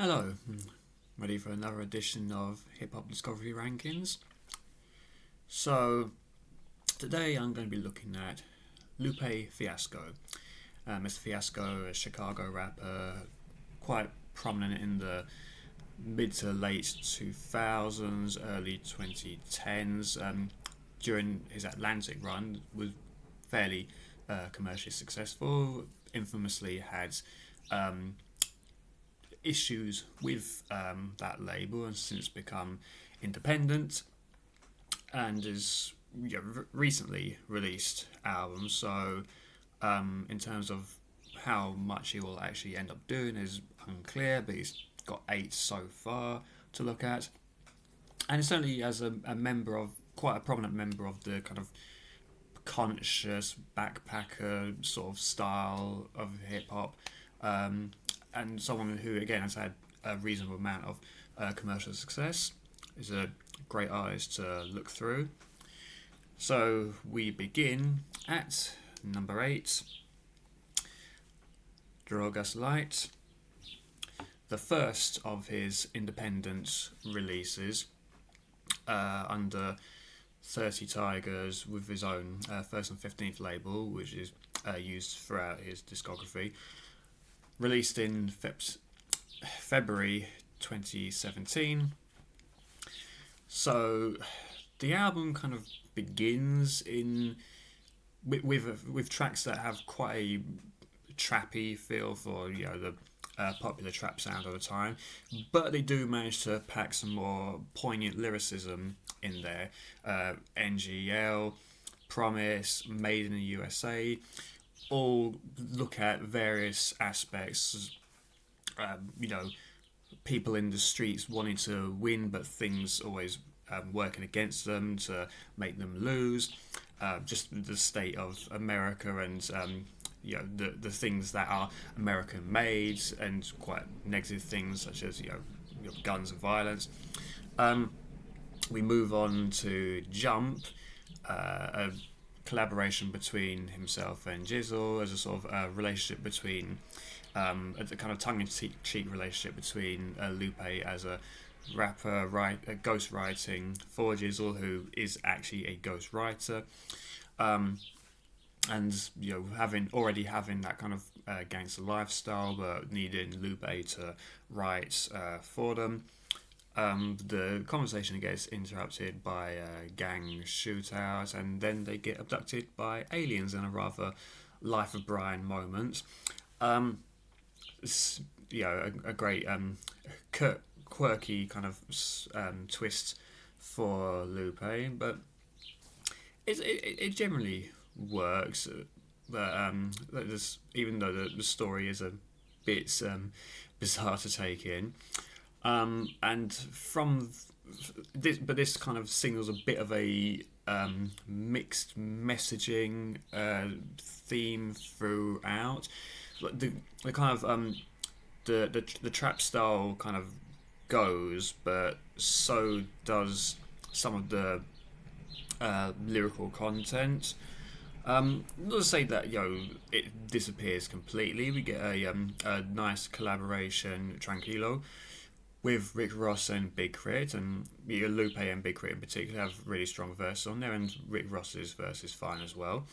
Hello, ready for another edition of Hip Hop Discovery Rankings. So, today I'm going to be looking at Lupe Fiasco. Mr. Fiasco, a Chicago rapper, quite prominent in the mid to late 2000s, early 2010s. During his Atlantic run, was fairly commercially successful. Infamously had issues with that label and since become independent and is recently released albums. So in terms of how much he will actually end up doing is unclear, but he's got 8 so far to look at, and certainly as a member of quite a prominent member of the kind of conscious backpacker sort of style of hip hop, and someone who again has had a reasonable amount of commercial success. Is a great artist to look through. So we begin at number 8, Drogas Light, the first of his independent releases under 30 Tigers with his own First and 15th label, which is used throughout his discography. Released in February 2017. So the album kind of begins with tracks that have quite a trappy feel for the popular trap sound of the time, but they do manage to pack some more poignant lyricism in there. NGL, Promise, Made in the USA, all look at various aspects. People in the streets wanting to win, but things always working against them to make them lose. Just the state of America and the things that are American made and quite negative things such as guns and violence. We move on to Jump, a collaboration between himself and Jizzle as a sort of relationship between a kind of tongue-in-cheek relationship between Lupe as a rapper, ghostwriting for Jizzle, who is actually a ghostwriter, and having that kind of gangster lifestyle, but needing Lupe to write for them. The conversation gets interrupted by a gang shootout, and then they get abducted by aliens in a rather Life of Brian moment. It's, a great quirky kind of twist for Lupe, but it generally works. But even though the story is a bit bizarre to take in. And from this, but this kind of signals a bit of a mixed messaging theme throughout. Like the kind of the trap style kind of goes, but so does some of the lyrical content. Not to say that it disappears completely. We get a nice collaboration, Tranquilo, with Rick Ross and Big Crit, and Lupe and Big Crit in particular have really strong verses on there, and Rick Ross's verse is fine as well.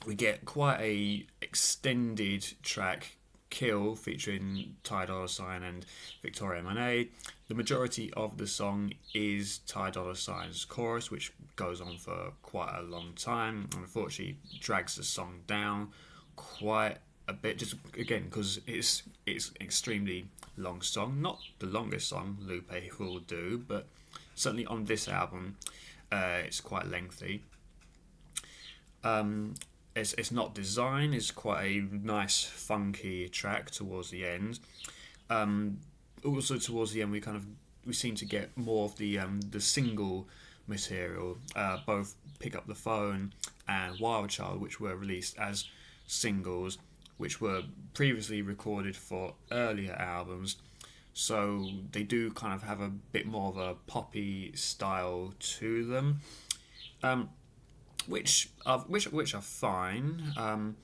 We get quite a extended track, Kill, featuring Ty Dolla $ign and Victoria Monet. The majority of the song is Ty Dolla $ign's chorus, which goes on for quite a long time, and unfortunately drags the song down quite a bit, just again because it's extremely long song, not the longest song Lupe will do, but certainly on this album it's quite lengthy. It's Not Design is quite a nice funky track towards the end. Also towards the end we seem to get more of the single material, both Pick Up the Phone and Wild Child, which were released as singles, which were previously recorded for earlier albums, so they do kind of have a bit more of a poppy style to them, which are fine.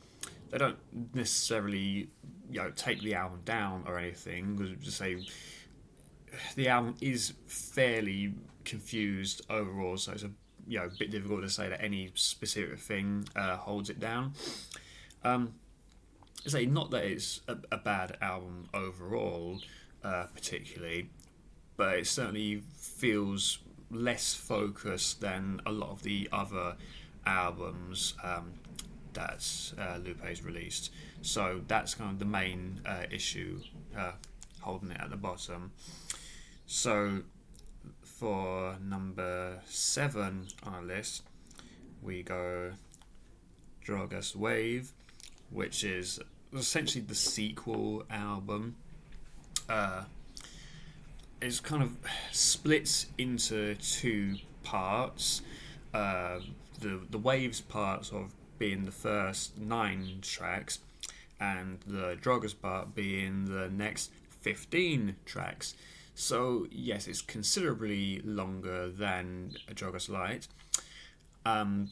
They don't necessarily take the album down or anything. Just say the album is fairly confused overall, so it's a bit difficult to say that any specific thing holds it down. Say not that it's a bad album overall, particularly, but it certainly feels less focused than a lot of the other albums that Lupe's released. So that's kind of the main issue holding it at the bottom. So for number 7 on our list, we go Drogas Wave, which is essentially the sequel album. It's kind of split into 2 parts. The Waves part of being the first 9 tracks, and the Drogas part being the next 15 tracks. So yes, it's considerably longer than a Drogas Light.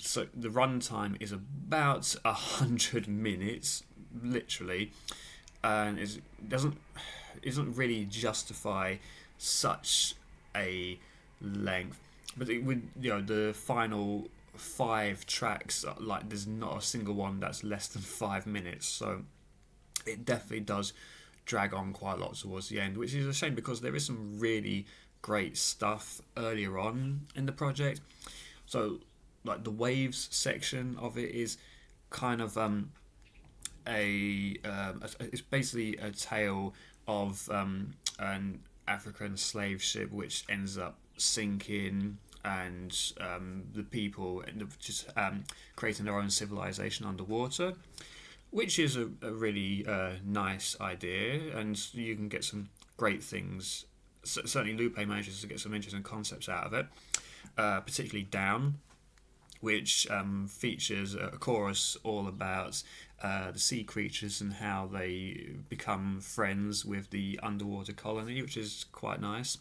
So the runtime is about 100 minutes, literally, and it doesn't really justify such a length. But it would, the final 5 tracks, like there's not a single one that's less than 5 minutes. So it definitely does drag on quite a lot towards the end, which is a shame because there is some really great stuff earlier on in the project. So like the Waves section of it is kind of it's basically a tale of an African slave ship which ends up sinking, and the people end up just creating their own civilization underwater, which is a really nice idea, and you can get some great things. Certainly Lupe manages to get some interesting concepts out of it, particularly Down, which features a chorus all about the sea creatures and how they become friends with the underwater colony, which is quite nice.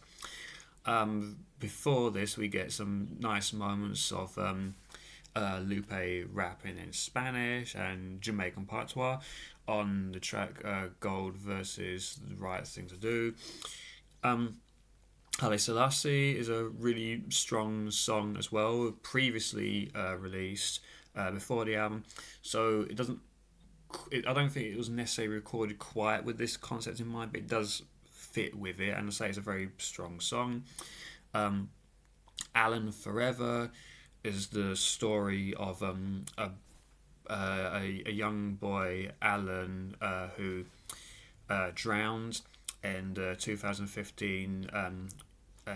Before this, we get some nice moments of Lupe rapping in Spanish and Jamaican patois on the track Gold versus The Right Thing to Do. Haile Selassie is a really strong song as well, previously released before the album, so I don't think it was necessarily recorded quite with this concept in mind, but it does fit with it, and I say it's a very strong song. Alan Forever is the story of a young boy, Alan, who drowned in the 2015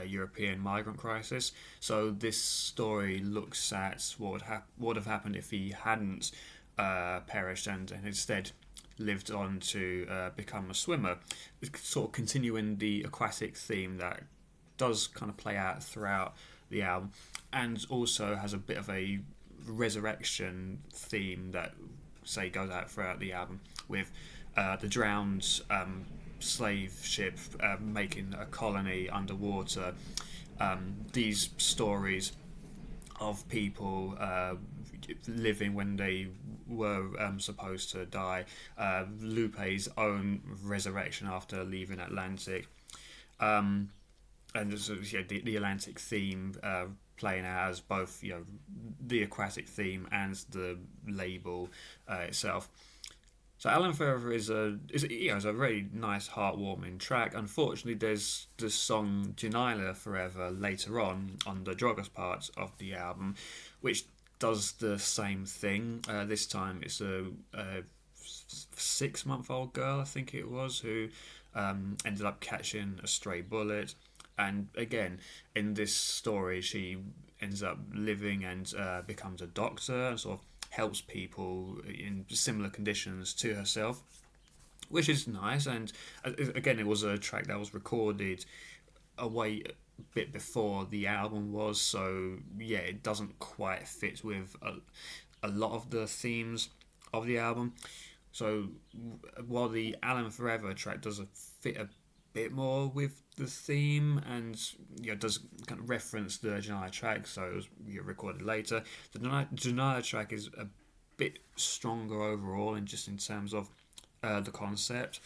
European migrant crisis. So this story looks at what would have happened if he hadn't perished and instead lived on to become a swimmer. It's sort of continuing the aquatic theme that does kind of play out throughout the album, and also has a bit of a resurrection theme that goes out throughout the album, with the drowned slave ship making a colony underwater. These stories of people living when they were supposed to die, Lupe's own resurrection after leaving Atlantic, and the Atlantic theme playing out as both the aquatic theme and the label itself. So Alan Forever is a very nice, heartwarming track. Unfortunately, there's the song Janila Forever later on the Drogas part of the album, which does the same thing. This time it's a 6-month-old girl, I think it was, who ended up catching a stray bullet. And again, in this story, she ends up living and becomes a doctor and sort of helps people in similar conditions to herself, which is nice. And again, it was a track that was recorded a bit before the album was, so yeah, it doesn't quite fit with a lot of the themes of the album. So while the Alan Forever track does fit a bit more with the theme and does kind of reference the Janaya track, so it was recorded later, the Janaya track is a bit stronger overall, and just in terms of the concept.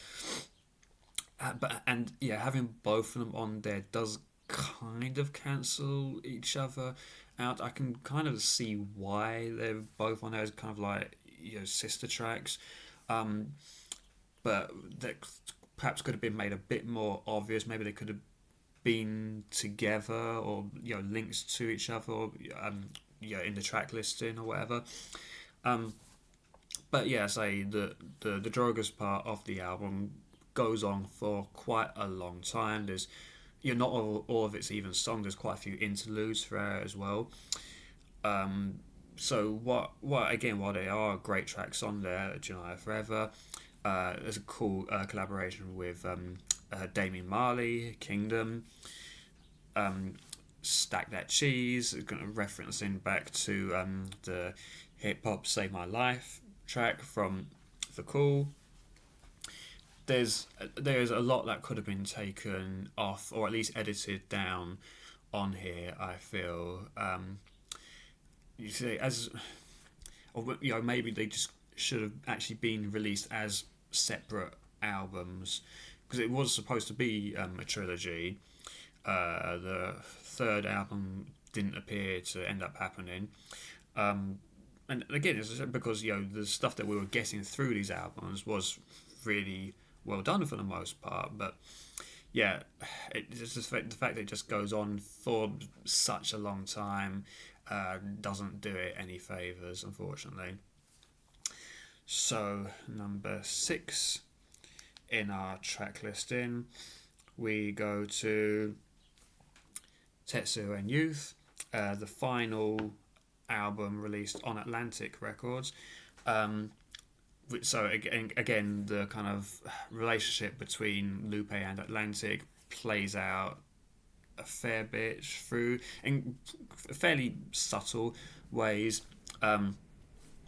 But yeah, having both of them on there does kind of cancel each other out. I can kind of see why they're both on there as kind of like, sister tracks, um, but that perhaps could have been made a bit more obvious. Maybe they could have been together, or linked to each other, or in the track listing or whatever. Um, but yeah, say the Drogas part of the album goes on for quite a long time. There's not all of it's even songs. There's quite a few interludes throughout as well. Um, so while they are great tracks on there, July Forever, there's a cool collaboration with Damien Marley, Kingdom, um, Stack That Cheese, kind of referencing back to the hip hop Save My Life track from The Cool. There's a lot that could have been taken off, or at least edited down on here, I feel. You see, or maybe they just should have actually been released as separate albums, because it was supposed to be a trilogy. The third album didn't appear to end up happening. And again, it's because the stuff that we were getting through these albums was really well done for the most part. But yeah, it's just the fact that it just goes on for such a long time doesn't do it any favors, unfortunately. So number 6 in our track listing, we go to Tetsu and Youth, the final album released on Atlantic Records. So again, the kind of relationship between Lupe and Atlantic plays out a fair bit through in fairly subtle ways.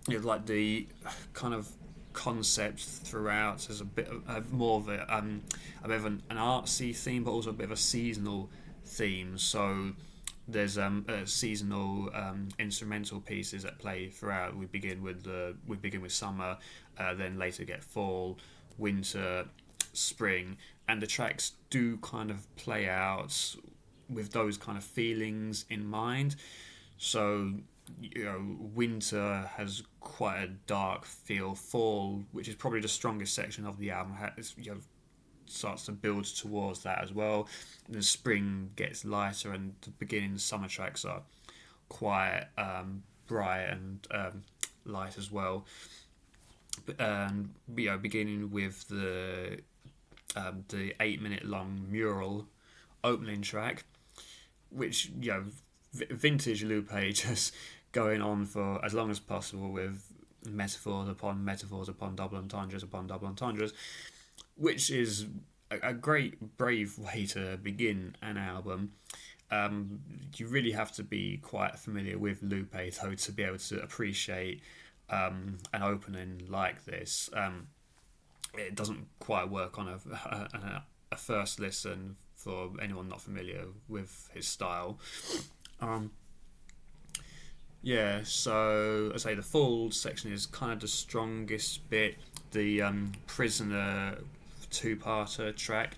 Like the kind of concept throughout is a bit of more of a bit of an artsy theme, but also a bit of a seasonal theme. So there's seasonal instrumental pieces that play throughout. We begin with summer, then later get fall, winter, spring, and the tracks do kind of play out with those kind of feelings in mind. So winter has quite a dark feel. Fall, which is probably the strongest section of the album, starts to build towards that as well. And then spring gets lighter, and the beginning summer tracks are quite bright and light as well. And beginning with the 8-minute long mural opening track, which vintage Lupe just going on for as long as possible with metaphors upon metaphors upon double entendres, which is a great, brave way to begin an album. You really have to be quite familiar with Lupe, though, to be able to appreciate an opening like this. It doesn't quite work on a first listen for anyone not familiar with his style. So I say the Fall section is kind of the strongest bit. The Prisoner two-parter track,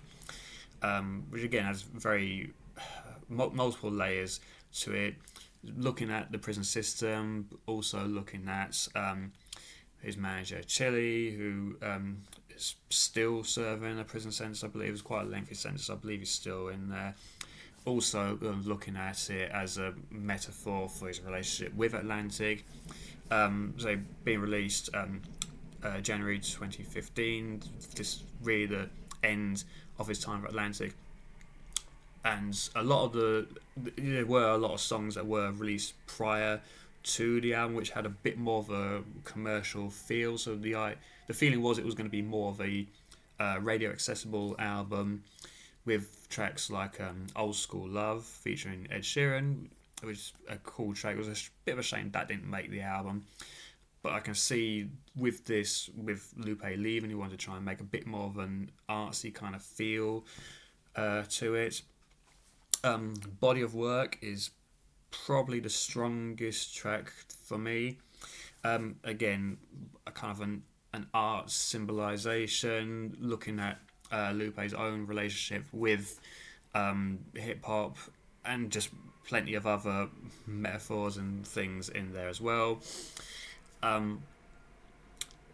which again has very multiple layers to it. Looking at the prison system, also looking at his manager Chili, who is still serving a prison sentence. I believe it was quite a lengthy sentence. I believe he's still in there. Also looking at it as a metaphor for his relationship with Atlantic. So being released January 2015. This really the end of his time at Atlantic. And there were a lot of songs that were released prior to the album, which had a bit more of a commercial feel. So the feeling was it was going to be more of a radio accessible album, with tracks like Old School Love featuring Ed Sheeran, which is a cool track. It was a bit of a shame that didn't make the album. But I can see with Lupe leaving, he wanted to try and make a bit more of an artsy kind of feel to it. Body of Work is probably the strongest track for me. Again, a kind of an an art symbolization, looking at Lupe's own relationship with hip hop, and just plenty of other metaphors and things in there as well. Um,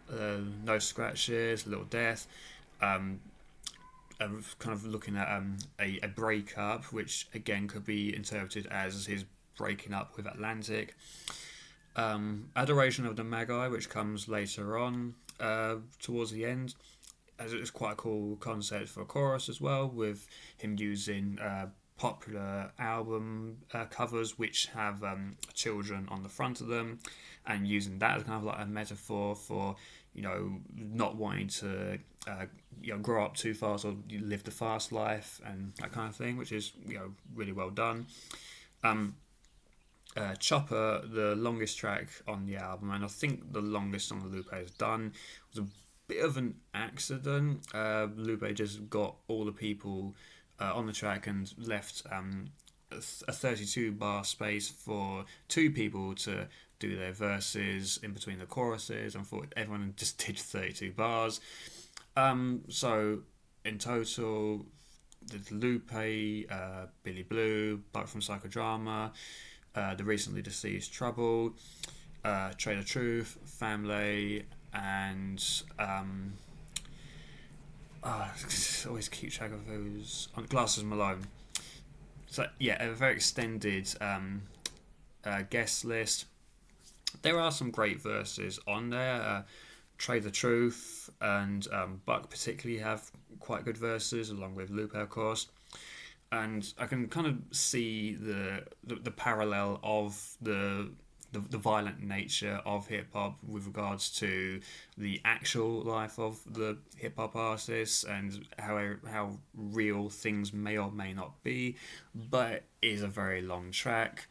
no scratches, little death. Um, Kind of looking at a breakup, which again could be interpreted as his breaking up with Atlantic. Adoration of the Magi, which comes later on towards the end, as it's quite a cool concept for a chorus as well, with him using popular album covers which have children on the front of them, and using that as kind of like a metaphor for not wanting to grow up too fast, or live the fast life and that kind of thing, which is really well done. Chopper, the longest track on the album, and I think the longest song that Lupe has done, was a bit of an accident. Lupe just got all the people on the track and left a 32 bar space for two people to do their verses in between the choruses, and thought everyone just did 32 bars. So in total, the Lupe, Billy Blue, Buck from Psychodrama, the recently deceased Trouble, Trade of Truth, Family, and I always keep track of those on Glasses Malone. So yeah, a very extended guest list. There are some great verses on there. Trade the Truth and Buck particularly have quite good verses, along with Lupe, of course. And I can kind of see the parallel of the violent nature of hip hop with regards to the actual life of the hip hop artists, and how real things may or may not be. But it is a very long track.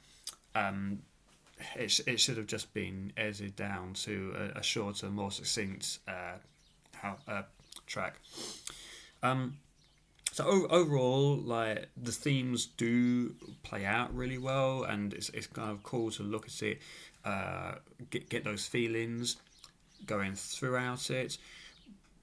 It should have just been edited down to a shorter, more succinct track. So overall, like, the themes do play out really well, and it's kind of cool to look at it, get those feelings going throughout it.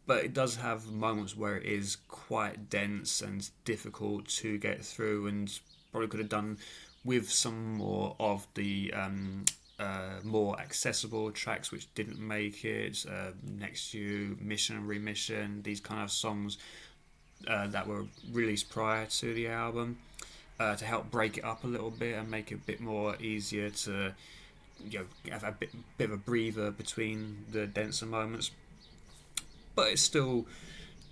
But it does have moments where it is quite dense and difficult to get through, and probably could have done with some more of the more accessible tracks which didn't make it. Next to You, Mission and Remission, these kind of songs that were released prior to the album, to help break it up a little bit and make it a bit more easier to have a bit of a breather between the denser moments. But it still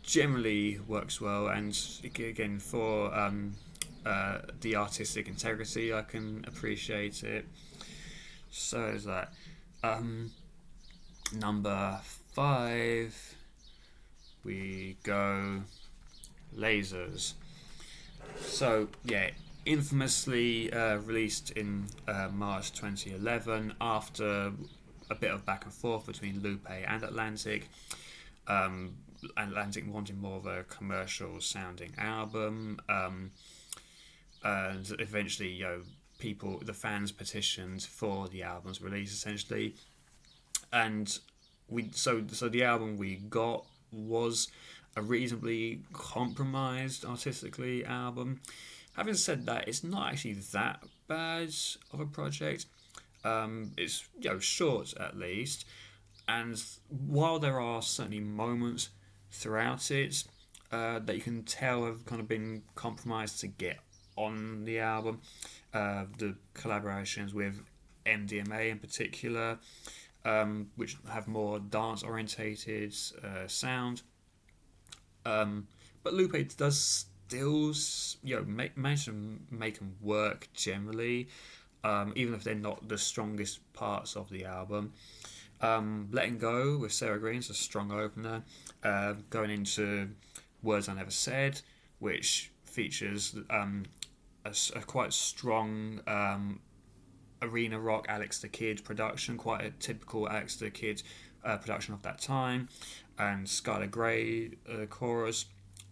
generally works well, and again, for the artistic integrity, I can appreciate it. So is that number 5, we go Lasers. So yeah, infamously released in March 2011 after a bit of back and forth between Lupe and Atlantic. Atlantic wanting more of a commercial sounding album, and eventually the fans petitioned for the album's release, essentially. And so the album we got was a reasonably compromised artistically album. Having said that, it's not actually that bad of a project. It's short at least, and while there are certainly moments throughout it that you can tell have kind of been compromised to get on the album, the collaborations with MDMA in particular, which have more dance orientated sound. But Lupe does still manage to make them work generally, even if they're not the strongest parts of the album. Letting Go with Sarah Green's a strong opener, going into Words I Never Said, which features a quite strong arena rock Alex the Kid production, quite a typical Alex the Kid production of that time. And Skylar Grey chorus,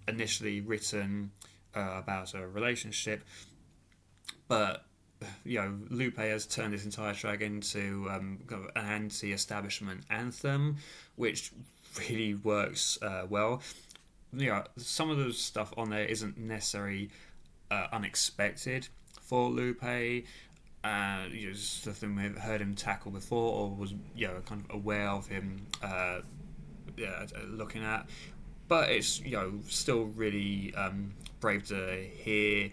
initially written about a relationship, but Lupe has turned this entire track into kind of an anti-establishment anthem, which really works well. Some of the stuff on there isn't necessarily unexpected for Lupe. Something we've heard him tackle before, or was kind of aware of him looking at. But it's still really brave to hear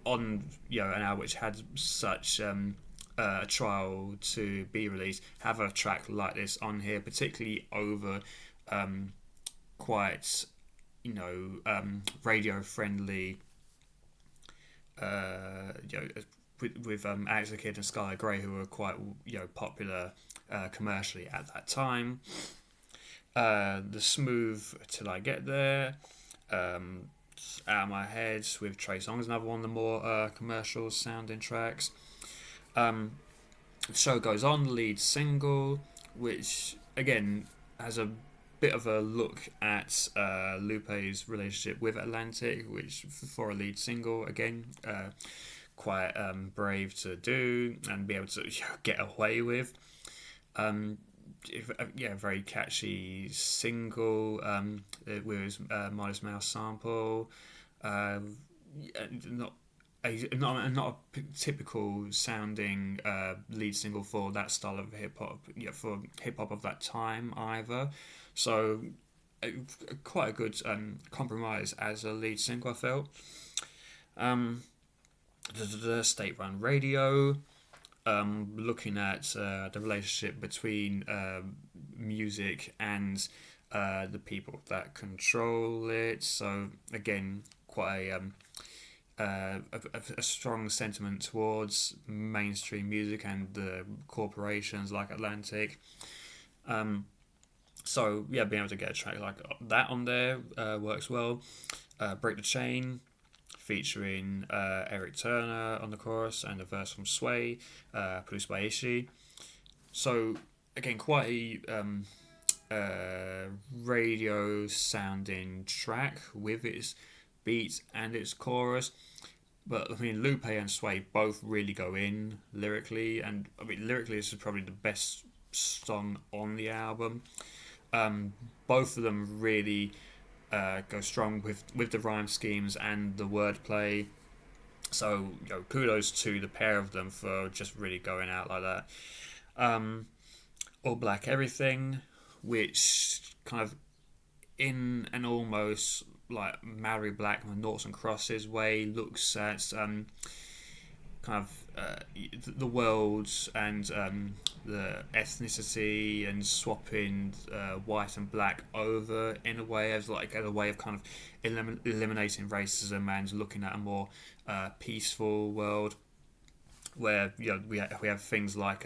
on an album which had such a trial to be released, have a track like this on here, particularly over quite radio friendly with Alex the Kid and Skylar Grey, who were quite popular commercially at that time. The Smooth Till I Get There, Out of My Head with Trey Songz, another one of the more commercial sounding tracks. The Show Goes On, lead single, which again has a bit of a look at Lupe's relationship with Atlantic, which for a lead single, again, quite brave to do and be able to get away with. Very catchy single with his Modest Mouse sample. Not a typical sounding lead single for that style of hip hop. For hip hop of that time either. So quite a good compromise as a lead single, I felt. The State Run Radio. Looking at the relationship between music and the people that control it. So again, quite a strong sentiment towards mainstream music and the corporations like Atlantic. So being able to get a track like that on there works well. Break the Chain, featuring Eric Turner on the chorus and a verse from Sway, produced by Ishii. So again, quite a radio sounding track with its beats and its chorus. But I mean, Lupe and Sway both really go in lyrically, and I mean lyrically this is probably the best song on the album. Both of them really go strong with the rhyme schemes and the wordplay. So kudos to the pair of them for just really going out like that. All Black Everything, which kind of in an almost like Mallory Blackman Noughts and Crosses way looks at kind of the world and the ethnicity and swapping white and black over in a way as a way of kind of eliminating racism and looking at a more peaceful world where we have things like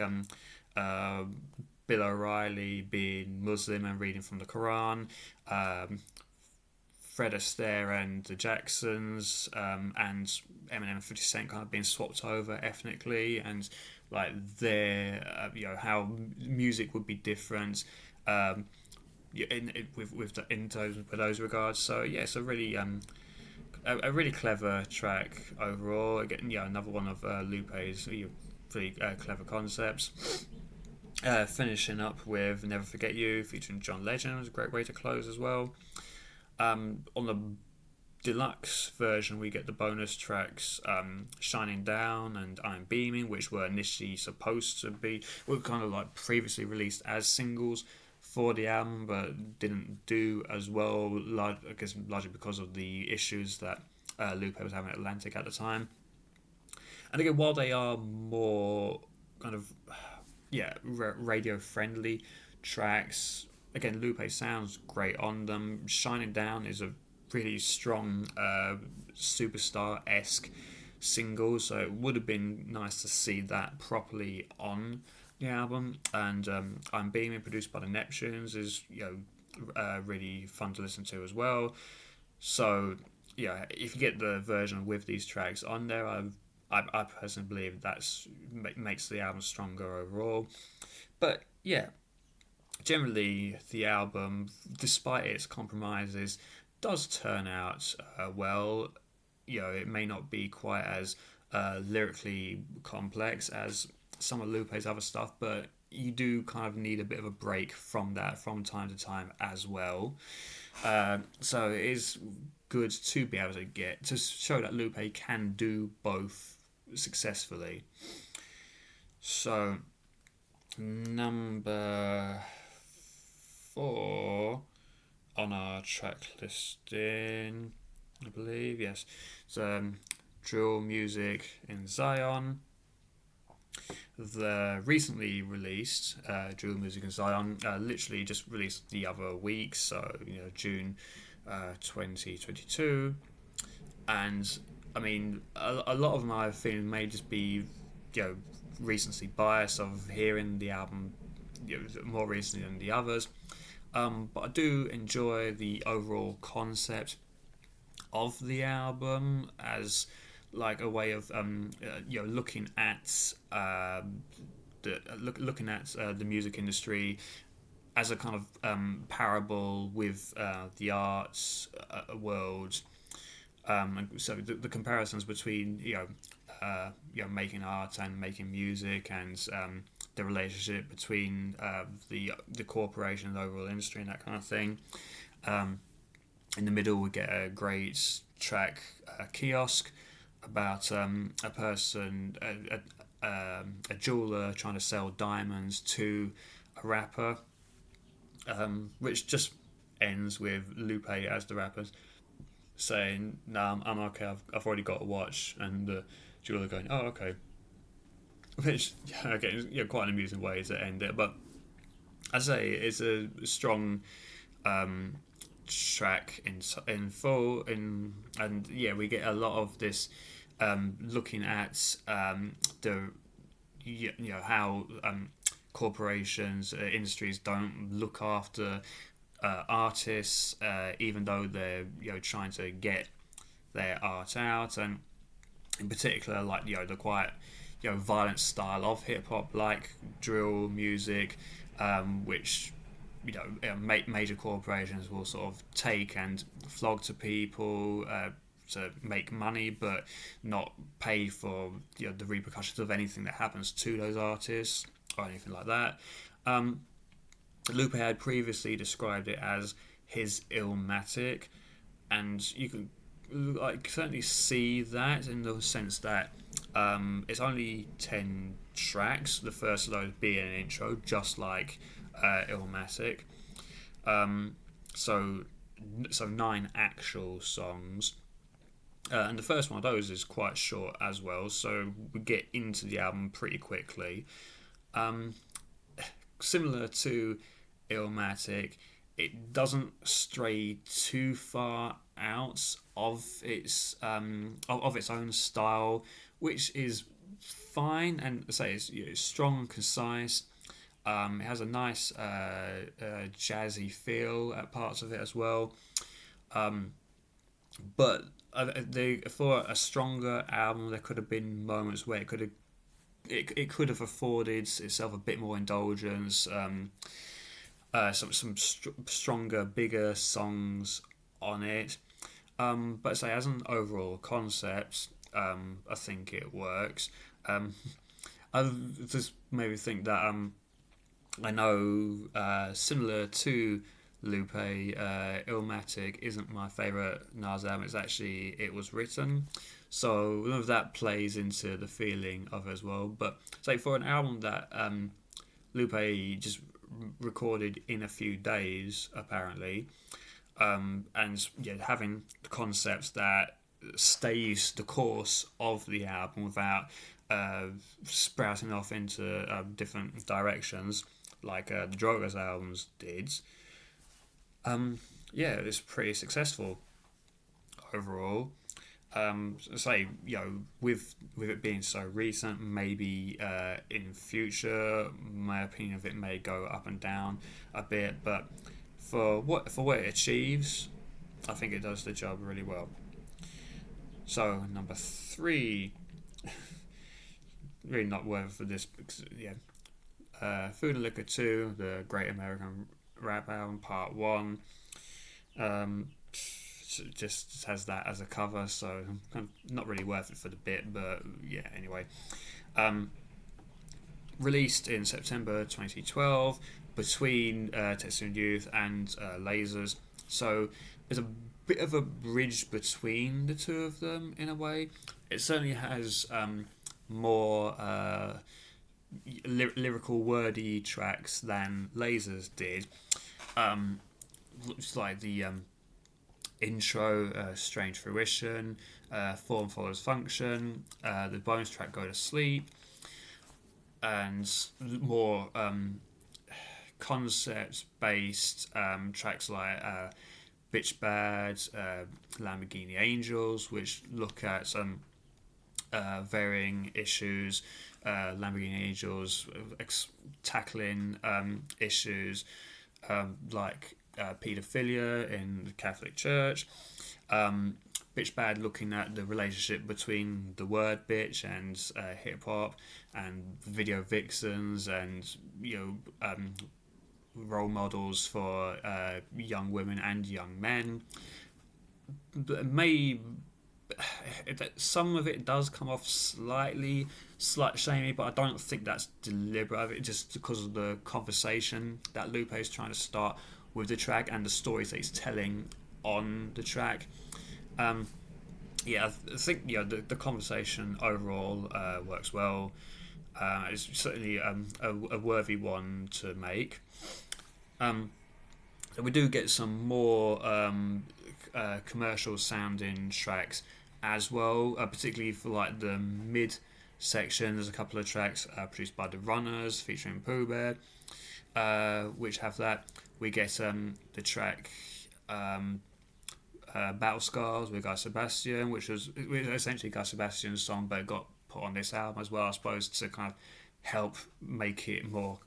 Bill O'Reilly being Muslim and reading from the Quran, Fred Astaire and the Jacksons, and Eminem and 50 Cent kind of being swapped over ethnically, and like their how music would be different in those regards. So it's a really really clever track overall. Again, another one of Lupe's pretty clever concepts. Finishing up with Never Forget You featuring John Legend was a great way to close as well. On the deluxe version we get the bonus tracks Shining Down and I'm Beaming, which were initially supposed to be kind of like previously released as singles for the album but didn't do as well, I guess largely because of the issues that Lupe was having at Atlantic at the time. And again, while they are more kind of radio friendly tracks, again Lupe sounds great on them. Shining Down is a really strong superstar-esque single, so it would have been nice to see that properly on the album. And I'm Beaming, produced by the Neptunes, is really fun to listen to as well. So if you get the version with these tracks on there, I personally believe that's makes the album stronger overall. But generally the album, despite its compromises, does turn out well. It may not be quite as lyrically complex as some of Lupe's other stuff, but you do kind of need a bit of a break from that from time to time as well. So it is good to be able to get to show that Lupe can do both successfully. So number 4 on our track listing, I believe, yes. So drill music in Zion. The recently released drill music in Zion, literally just released the other week, so June 2022, and I mean a lot of my feeling may just be recency bias of hearing the album more recently than the others, but I do enjoy the overall concept of the album as like a way of looking at the music industry as a kind of parable with the arts world. And so the comparisons between making art and making music, and the relationship between the corporation and the overall industry and that kind of thing. In the middle, we get a great track, Kiosk, about a person, a jeweler trying to sell diamonds to a rapper, which just ends with Lupe as the rapper saying, "No, I'm okay. I've already got a watch," and the jeweler going, "Oh, okay," which is quite an amusing way to end it. But I say it's a strong track in full, and we get a lot of this looking at the how corporations, industries don't look after artists, even though they're trying to get their art out, and in particular like the quite violent style of hip hop like drill music, which major corporations will sort of take and flog to people to make money, but not pay for the repercussions of anything that happens to those artists or anything like that. Lupe had previously described it as his Illmatic, and you can certainly see that in the sense that it's only 10 tracks, the first of those being an intro, just like Illmatic. So 9 actual songs. And the first one of those is quite short as well, so we get into the album pretty quickly. Similar to Illmatic, it doesn't stray too far out of its own style, which is fine, and say it's strong and concise. It has a nice jazzy feel at parts of it as well. But for a stronger album, there could have been moments where it could have afforded itself a bit more indulgence. Some stronger, bigger songs on it. But say as an overall concept, I think it works. I just maybe think that I know similar to Lupe, Illmatic isn't my favourite Nas album. It's actually It Was Written, so none of that plays into the feeling of it as well. But say for an album that Lupe just recorded in a few days apparently, and having the concepts that stays the course of the album without sprouting off into different directions like the Drogas albums did. It's pretty successful overall. With it being so recent, maybe in future, my opinion of it may go up and down a bit, but for what it achieves, I think it does the job really well. So number 3, really not worth for this, because, Food and Liquor 2, the Great American Rap Album Part 1. just has that as a cover, so kind of not really worth it for the bit, but yeah, anyway. Released in September 2012 between Tetsuya Youth and Lasers, so there's a bit of a bridge between the two of them in a way. It certainly has more lyrical, wordy tracks than Lasers did. Looks like the intro, Strange Fruition, Form Follows Function, the bonus track Go to Sleep, and more concept based tracks like Bitch Bad, Lamborghini Angels, which look at some varying issues. Lamborghini Angels tackling issues like paedophilia in the Catholic Church. Bitch Bad looking at the relationship between the word bitch and hip hop and video vixens and role models for young women and young men. Some of it does come off slightly slut shamey, but I don't think that's deliberate. It just because of the conversation that Lupe is trying to start with the track and the stories that he's telling on the track. I think the conversation overall works well. It's certainly a worthy one to make. We do get some more commercial sounding tracks as well, particularly for like the mid section. There's a couple of tracks produced by the Runners featuring Pooh Bear, which have that. We get the track Battle Scars with Guy Sebastian, which was essentially Guy Sebastian's song, but it got put on this album as well, I suppose, to kind of help make it more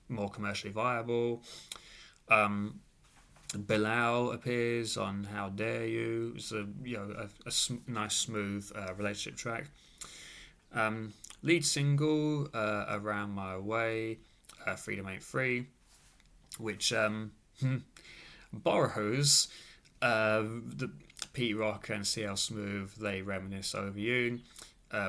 more commercially viable. Bilal appears on How Dare You. It's a nice smooth relationship track. Lead single Around My Way, Freedom Ain't Free, which borrows the Pete Rock and CL Smooth, They Reminisce Over You,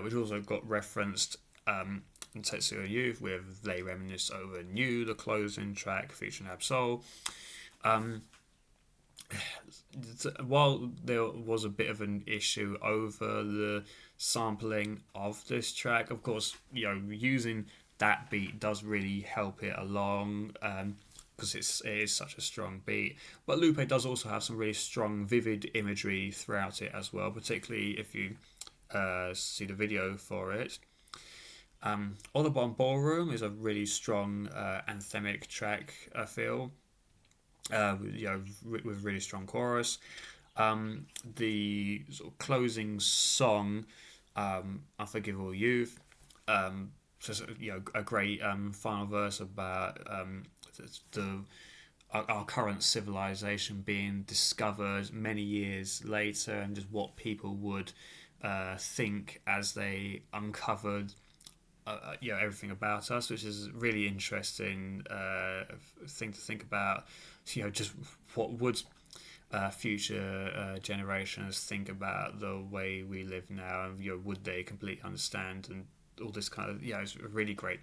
which also got referenced in Tetsuya Youth with They Reminisce Over You, the closing track featuring Absol. While there was a bit of an issue over the sampling of this track, of course, using that beat does really help it along, because it is such a strong beat. But Lupe does also have some really strong, vivid imagery throughout it as well, particularly if you see the video for it. Audubon Ballroom is a really strong anthemic track, I feel, with really strong chorus. The sort of closing song, Unforgive All Youth, just a great final verse about our current civilization being discovered many years later, and just what people would think as they uncovered everything about us, which is a really interesting thing to think about. Just what would future generations think about the way we live now, and would they completely understand, and all this kind of it's really great.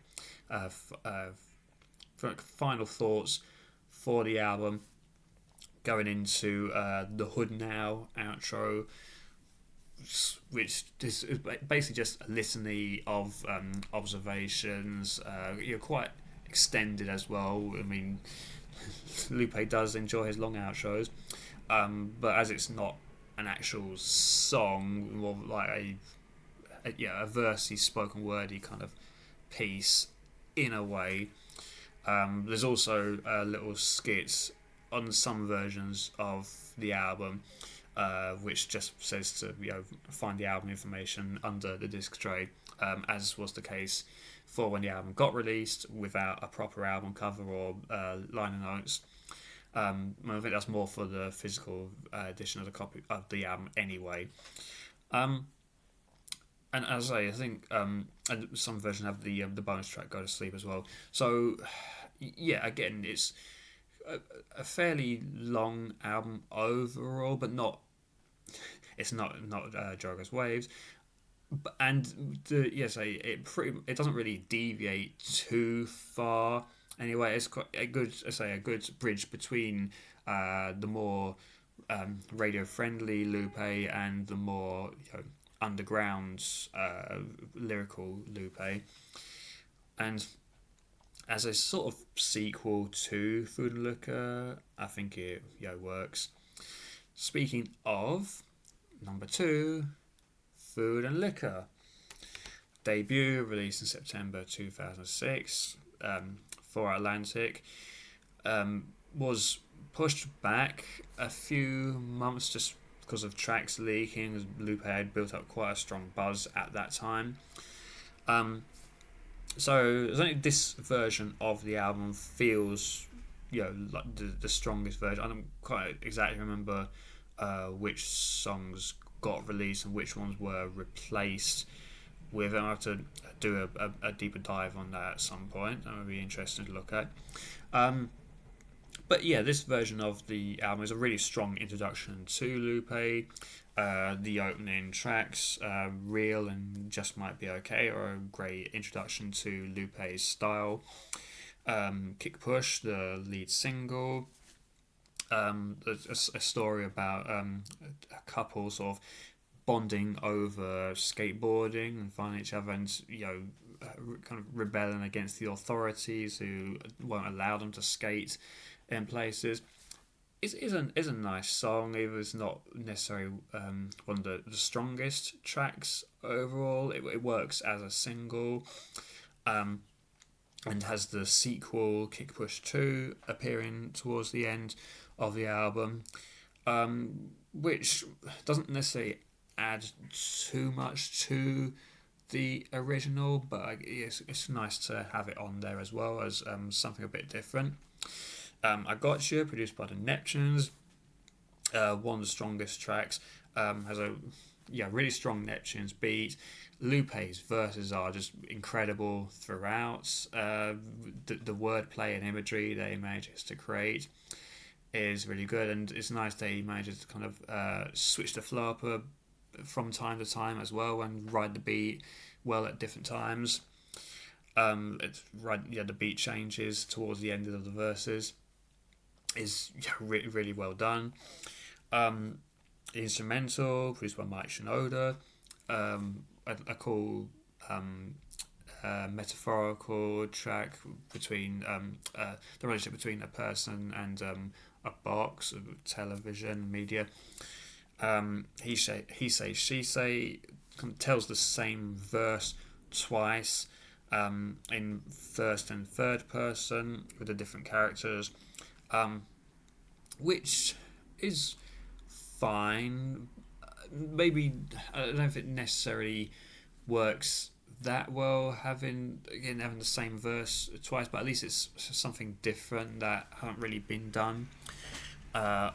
Final thoughts for the album, going into the Hood Now outro, which is basically just a litany of observations, quite extended as well. I mean, Lupe does enjoy his long outros, but as it's not an actual song, more like a versey, spoken wordy kind of piece in a way. There's also little skits on some versions of the album, which just says to find the album information under the disc tray, as was the case for when the album got released without a proper album cover or liner notes. I think that's more for the physical edition of the copy of the album anyway. And as I think some versions have the bonus track Go to Sleep as well. So again, it's a fairly long album overall, but not it's not Joggers Waves. And yes, it doesn't really deviate too far. Anyway, it's quite a good, I say, a good bridge between the more radio friendly Lupe and the more underground lyrical Lupe. And as a sort of sequel to Food and Liquor, I think it works. Speaking of number two, Food and Liquor. Debut, released in September 2006 for Atlantic. Was pushed back a few months just because of tracks leaking. Lupe had built up quite a strong buzz at that time. So there's only this version of the album feels, like the strongest version. I don't quite exactly remember which songs got released and which ones were replaced with it. I'll have to do a deeper dive on that at some point. That would be interesting to look at. But yeah, this version of the album is a really strong introduction to Lupe. The opening tracks, Real and Just Might Be Okay, are a great introduction to Lupe's style. Kick Push, the lead single, a story about a couple sort of bonding over skateboarding and finding each other, and kind of rebelling against the authorities who won't allow them to skate in places. Is a nice song. It was not necessarily one of the strongest tracks overall. It works as a single, and has the sequel Kick Push 2 appearing towards the end of the album, which doesn't necessarily add too much to the original, but it's nice to have it on there as well as something a bit different. I Got You, produced by the Neptunes, one of the strongest tracks, has a really strong Neptunes beat. Lupe's verses are just incredible throughout. The wordplay and imagery that he manages to create is really good, and it's nice that he manages to kind of switch the flow up from time to time as well and ride the beat well at different times. The beat changes towards the end of the verses is really well done. The instrumental, produced by Mike Shinoda, a cool metaphorical track between the relationship between a person and a box of television media. He say, she say, tells the same verse twice, in first and third person with the different characters, which is fine. Maybe I don't know if it necessarily works that well having the same verse twice, but at least it's something different that haven't really been done on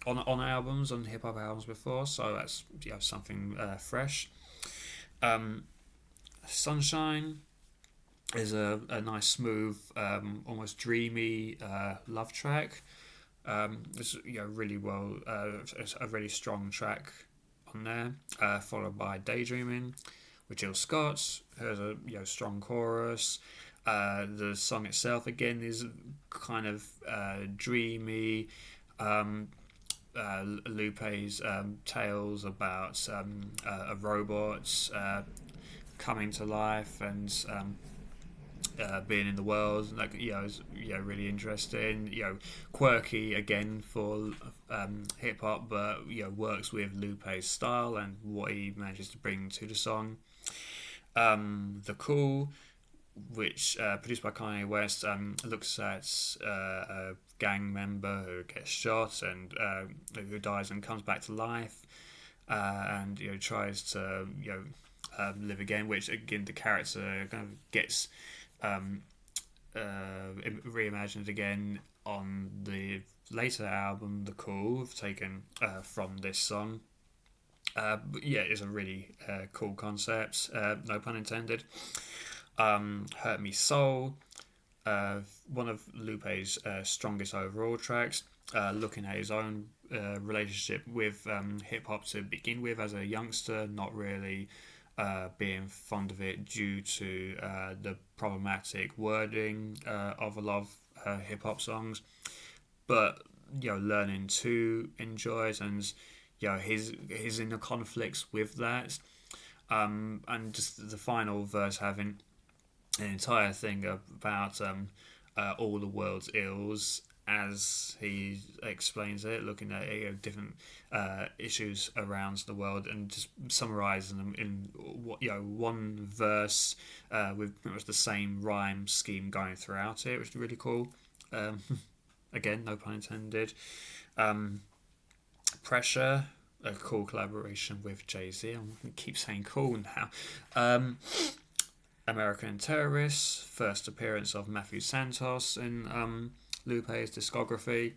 albums, on hip hop albums before. So that's something fresh. Sunshine is a nice, smooth, almost dreamy love track. It's really well. It's a really strong track on there. Followed by Daydreaming with Jill Scott, who has a strong chorus. The song itself again is kind of dreamy. Lupe's tales about a robot coming to life and being in the world, is really interesting. Quirky again for hip hop, but works with Lupe's style and what he manages to bring to the song. The Cool, which produced by Kanye West, looks at a gang member who gets shot and who dies and comes back to life, and tries to live again, which again the character kind of gets reimagined again on the later album The Cool, taken from this song. But it's a really cool concept, no pun intended. Hurt Me Soul, one of Lupe's strongest overall tracks, looking at his own relationship with hip hop to begin with as a youngster, not really being fond of it due to the problematic wording of a lot of hip hop songs, but learning to enjoy it, and his inner conflicts with that, and just the final verse having an entire thing about all the world's ills, as he explains it, looking at different issues around the world and just summarising them in one verse with pretty much the same rhyme scheme going throughout it, which is really cool. Again, no pun intended. Pressure, a cool collaboration with Jay-Z. I'm going to keep saying cool now. American Terrorists, first appearance of Matthew Santos in Lupe's discography.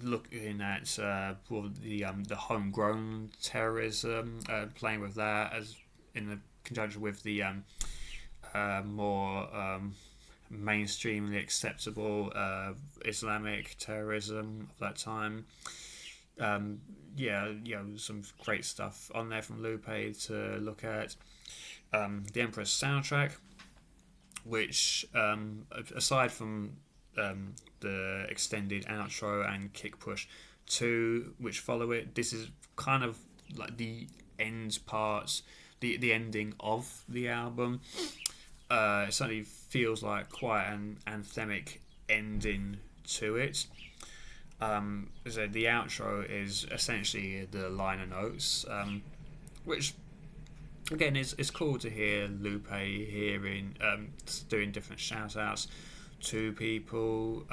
Looking at the homegrown terrorism, playing with that as in the conjunction with the more mainstreamly acceptable Islamic terrorism of that time. Some great stuff on there from Lupe to look at. The Emperor's soundtrack, which aside from the extended outro and Kick Push 2, which follow it, this is kind of like the end part, the ending of the album. It certainly feels like quite an anthemic ending to it. So the outro is essentially the liner notes, which again is cool to hear Lupe doing different shout outs to people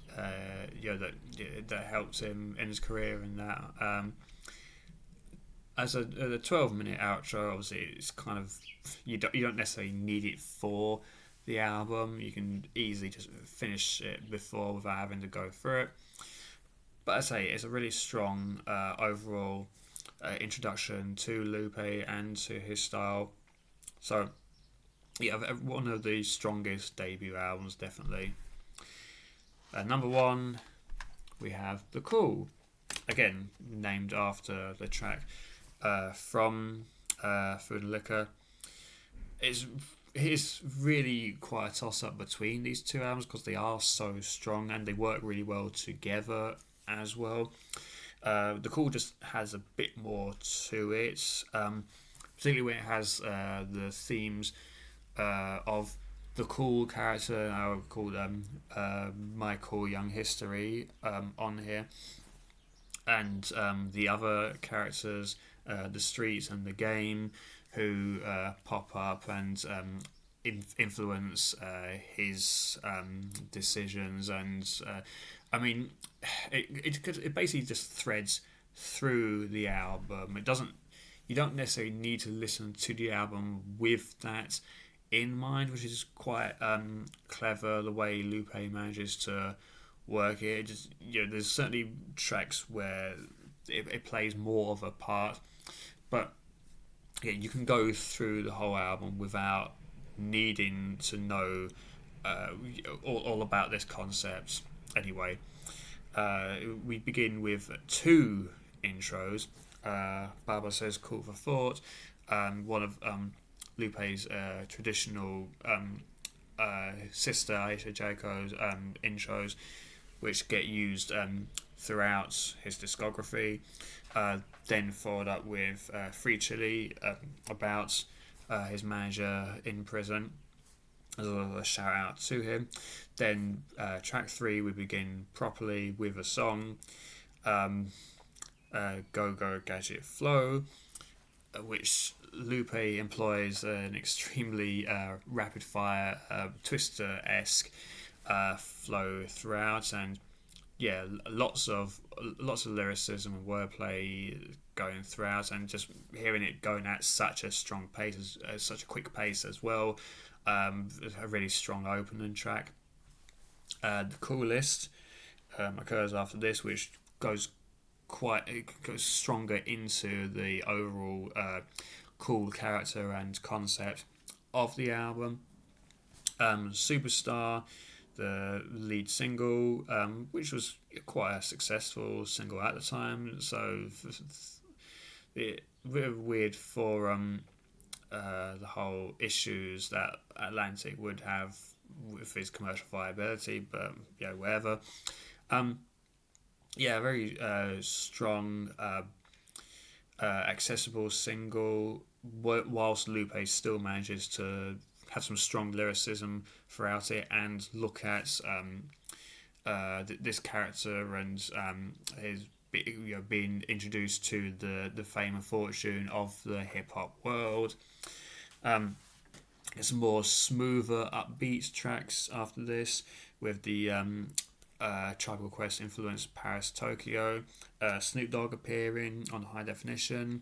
that helped him in his career, and that as a 12-minute outro, obviously it's kind of you don't necessarily need it for the album. You can easily just finish it before without having to go through it. But I say it's a really strong overall introduction to Lupe and to his style. So yeah, one of the strongest debut albums, definitely. Number one, we have The Cool, again named after the track from Food and Liquor. It's really quite a toss-up between these two albums because they are so strong and they work really well together as well. The Cool just has a bit more to it, particularly when it has the themes of the Cool character, called My Cool Young History, on here, and the other characters, the Streets and the Game, who pop up and influence his decisions, and I mean, it basically just threads through the album. You don't necessarily need to listen to the album with that in mind, which is quite clever the way Lupe manages to work it. Just there's certainly tracks where it plays more of a part, but you can go through the whole album without needing to know all about this concept. Anyway, we begin with two intros. Baba Says Call for Thought, one of Lupe's traditional sister Aisha Jaco's intros, which get used throughout his discography. Then followed up with Free Chili, about his manager in prison, as well as a shout out to him. Then track 3, we begin properly with a song, Go Go Gadget Flow, which Lupe employs an extremely rapid fire Twister-esque flow throughout, and lots of lyricism and wordplay going throughout, and just hearing it going at such a strong pace, such a quick pace as well. A really strong opening track. The Coolest occurs after this, which goes stronger into the overall cool character and concept of the album. Superstar, the lead single, which was quite a successful single at the time. So it bit weird for the whole issues that Atlantic would have with its commercial viability, but yeah, whatever. Um, yeah, very strong, accessible single, whilst Lupe still manages to have some strong lyricism throughout it and look at this character and his being introduced to the fame and fortune of the hip hop world. Um, it's more smoother, upbeat tracks after this, with the Tribal Quest influenced Paris Tokyo, Snoop Dogg appearing on High Definition,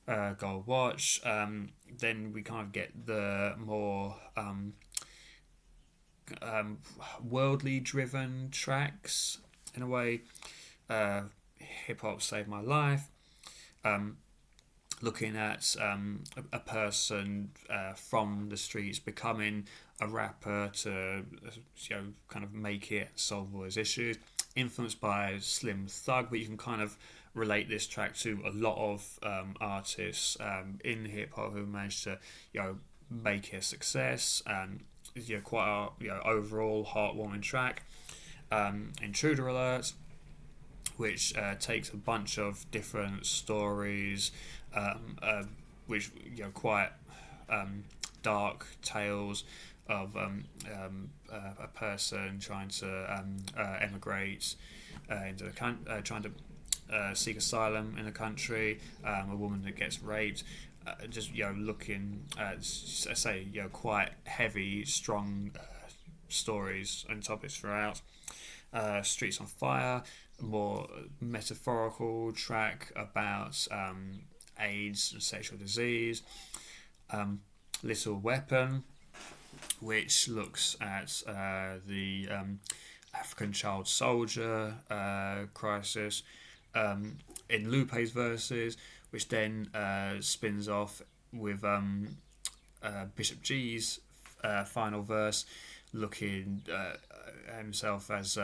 Gold Watch. Then we kind of get the more worldly driven tracks in a way. Hip Hop Saved My Life. Um, Looking at a person from the streets becoming a rapper to kind of make it solve all his issues, influenced by Slim Thug, but you can kind of relate this track to a lot of artists in hip hop who managed to make it a success, and quite a overall heartwarming track. Intruder Alert, which takes a bunch of different stories, which quite dark tales of a person trying to emigrate into the trying to seek asylum in the country, a woman that gets raped. Just looking at, I say, quite heavy, strong stories and topics throughout. Streets on Fire, a more metaphorical track about AIDS and sexual disease. Little Weapon, which looks at the African child soldier crisis in Lupe's verses, which then spins off with Bishop G's final verse, looking himself as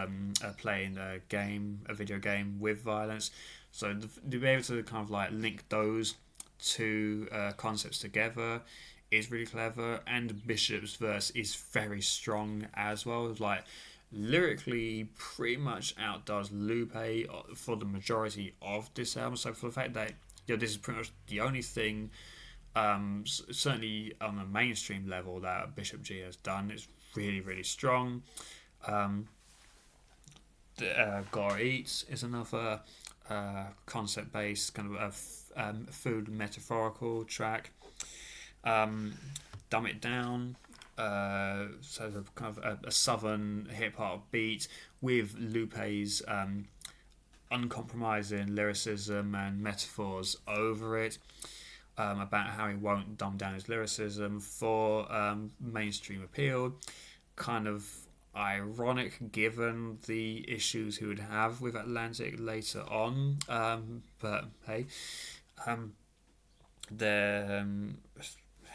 playing a video game with violence. So to be able to kind of like link those two concepts together is really clever, and Bishop's verse is very strong as well. Like lyrically, pretty much outdoes Lupe for the majority of this album. So for the fact that this is pretty much the only thing, certainly on a mainstream level, that Bishop G has done, it's really really strong. Gotta Eat is another concept based kind of a food metaphorical track. Dumb It Down, so the kind of a southern hip hop beat with Lupe's uncompromising lyricism and metaphors over it, about how he won't dumb down his lyricism for mainstream appeal. Kind of ironic given the issues he would have with Atlantic later on, but hey. The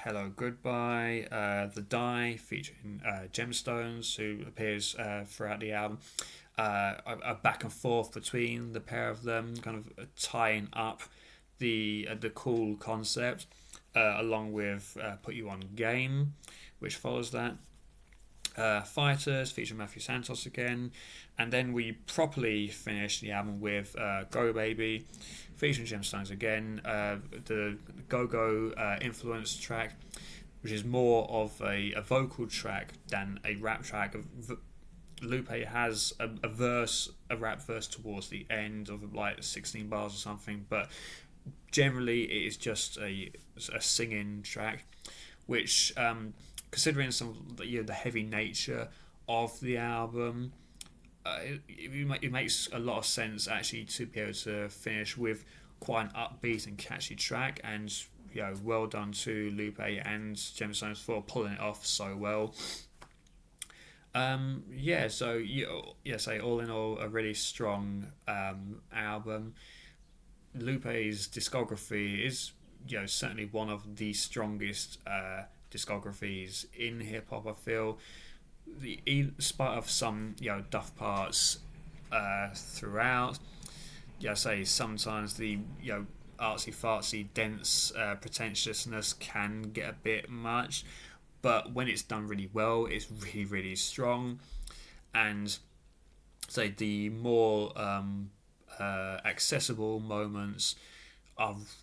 Hello Goodbye, The Die, featuring Gemstones, who appears throughout the album. A back and forth between the pair of them, kind of tying up the cool concept, along with Put You On Game, which follows that. Fighters, featuring Matthew Santos again, and then we properly finish the album with Go Baby, featuring Gemstones again, the go-go influence track, which is more of a vocal track than a rap track. Lupe has a rap verse towards the end of like 16 bars or something, but generally it is just a singing track, which considering some the heavy nature of the album, it makes a lot of sense actually to be able to finish with quite an upbeat and catchy track. And well done to Lupe and Gemstones for pulling it off so well. Say all in all, a really strong album. Lupe's discography is certainly one of the strongest discographies in hip hop. I feel in spite of some duff parts throughout. Yeah, I say sometimes the artsy fartsy dense pretentiousness can get a bit much, but when it's done really well, it's really really strong. And say the more accessible moments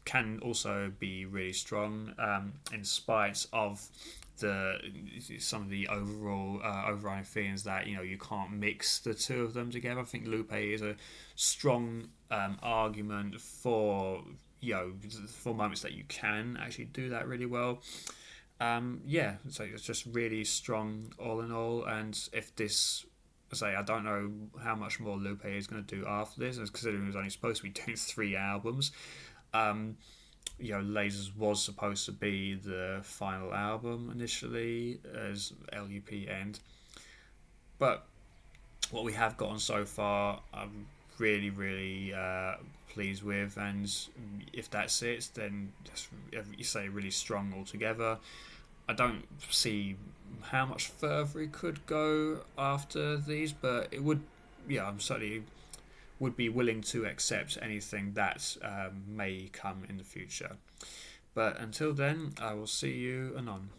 can also be really strong, in spite of the some of the overall overriding feelings that you can't mix the two of them together. I think Lupe is a strong argument for for moments that you can actually do that really well. Yeah, so it's just really strong all in all. And if this, I don't know how much more Lupe is going to do after this, considering he was only supposed to be doing 3 albums. Um, Lasers was supposed to be the final album initially as LUP end, but what we have gotten so far, I'm really, really pleased with. And if that's it, then just, you say, really strong altogether. I don't see how much further it could go after these, but it would. Yeah, I'm certainly would be willing to accept anything that may come in the future. But until then, I will see you anon.